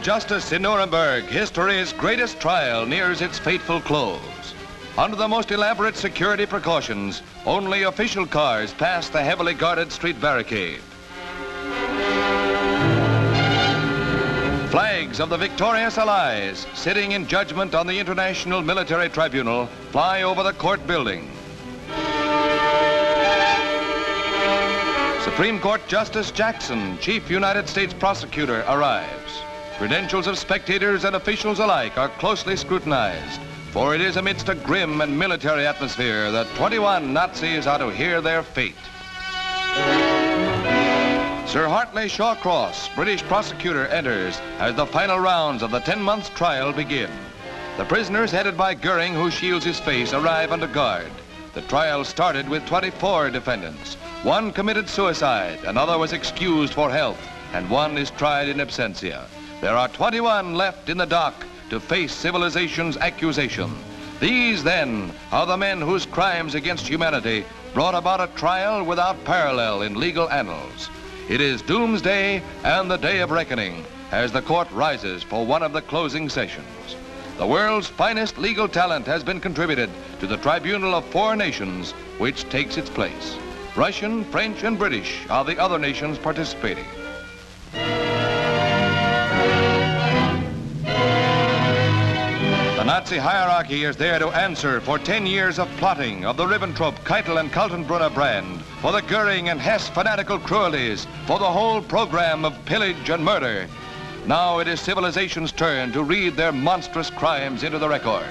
justice in Nuremberg, history's greatest trial nears its fateful close. Under the most elaborate security precautions, only official cars pass the heavily guarded street barricade. Flags of the victorious Allies, sitting in judgment on the International Military Tribunal, fly over the court building. Supreme Court Justice Jackson, Chief United States Prosecutor, arrives. Credentials of spectators and officials alike are closely scrutinized, for it is amidst a grim and military atmosphere that 21 Nazis are to hear their fate. Sir Hartley Shawcross, British prosecutor, enters as the final rounds of the 10-month trial begin. The prisoners, headed by Goering, who shields his face, arrive under guard. The trial started with 24 defendants. One committed suicide, another was excused for health, and one is tried in absentia. There are 21 left in the dock to face civilization's accusation. These, then, are the men whose crimes against humanity brought about a trial without parallel in legal annals. It is doomsday and the day of reckoning as the court rises for one of the closing sessions. The world's finest legal talent has been contributed to the tribunal of 4 nations, which takes its place. Russian, French, and British are the other nations participating. The Nazi hierarchy is there to answer for 10 years of plotting of the Ribbentrop, Keitel, and Kaltenbrunner brand, for the Goering and Hess fanatical cruelties, for the whole program of pillage and murder. Now it is civilization's turn to read their monstrous crimes into the record.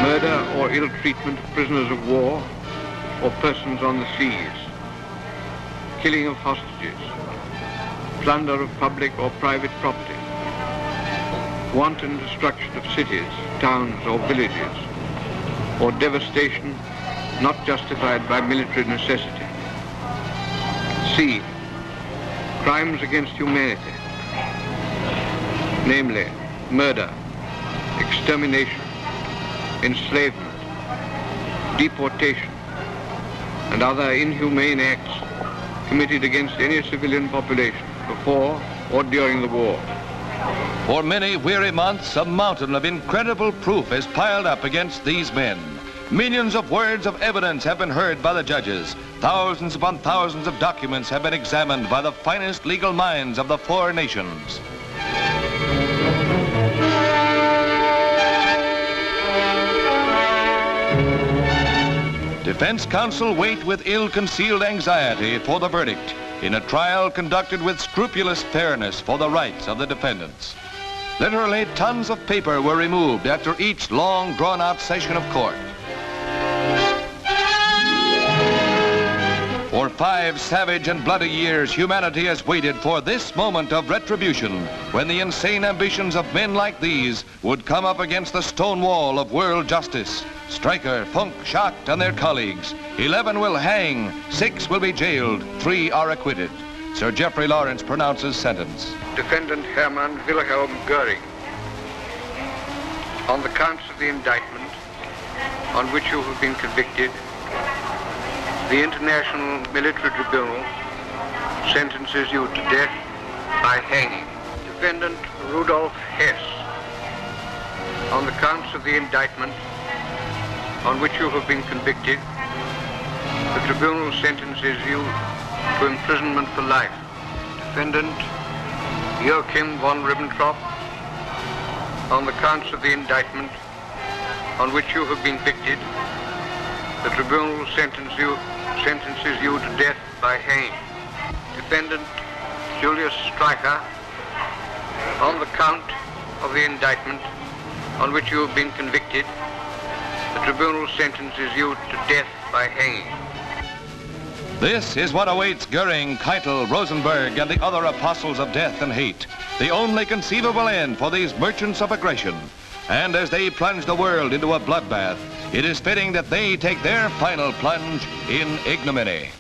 Murder or ill treatment of prisoners of war or persons on the seas. Killing of hostages. Plunder of public or private property. Wanton destruction of cities, towns, or villages, or devastation not justified by military necessity. C. Crimes against humanity, namely murder, extermination, enslavement, deportation, and other inhumane acts committed against any civilian population before or during the war. For many weary months, a mountain of incredible proof is piled up against these men. Millions of words of evidence have been heard by the judges. Thousands upon thousands of documents have been examined by the finest legal minds of the 4 nations. Defense counsel wait with ill-concealed anxiety for the verdict in a trial conducted with scrupulous fairness for the rights of the defendants. Literally, tons of paper were removed after each long, drawn-out session of court. For 5 savage and bloody years, humanity has waited for this moment of retribution, when the insane ambitions of men like these would come up against the stone wall of world justice. Stryker, Funk, Schacht, and their colleagues. 11 will hang, 6 will be jailed, 3 are acquitted. Sir Geoffrey Lawrence pronounces sentence. Defendant Hermann Wilhelm Goering, on the counts of the indictment on which you have been convicted, the International Military Tribunal sentences you to death by hanging. Defendant Rudolf Hess, on the counts of the indictment on which you have been convicted, the tribunal sentences you to imprisonment for life. Defendant Joachim von Ribbentrop, on the counts of the indictment on which you have been convicted, the tribunal sentences you to death by hanging. Defendant Julius Stryker, on the count of the indictment on which you have been convicted, the tribunal sentences you to death by hanging. This is what awaits Goering, Keitel, Rosenberg, and the other apostles of death and hate. The only conceivable end for these merchants of aggression. And as they plunge the world into a bloodbath, it is fitting that they take their final plunge in ignominy.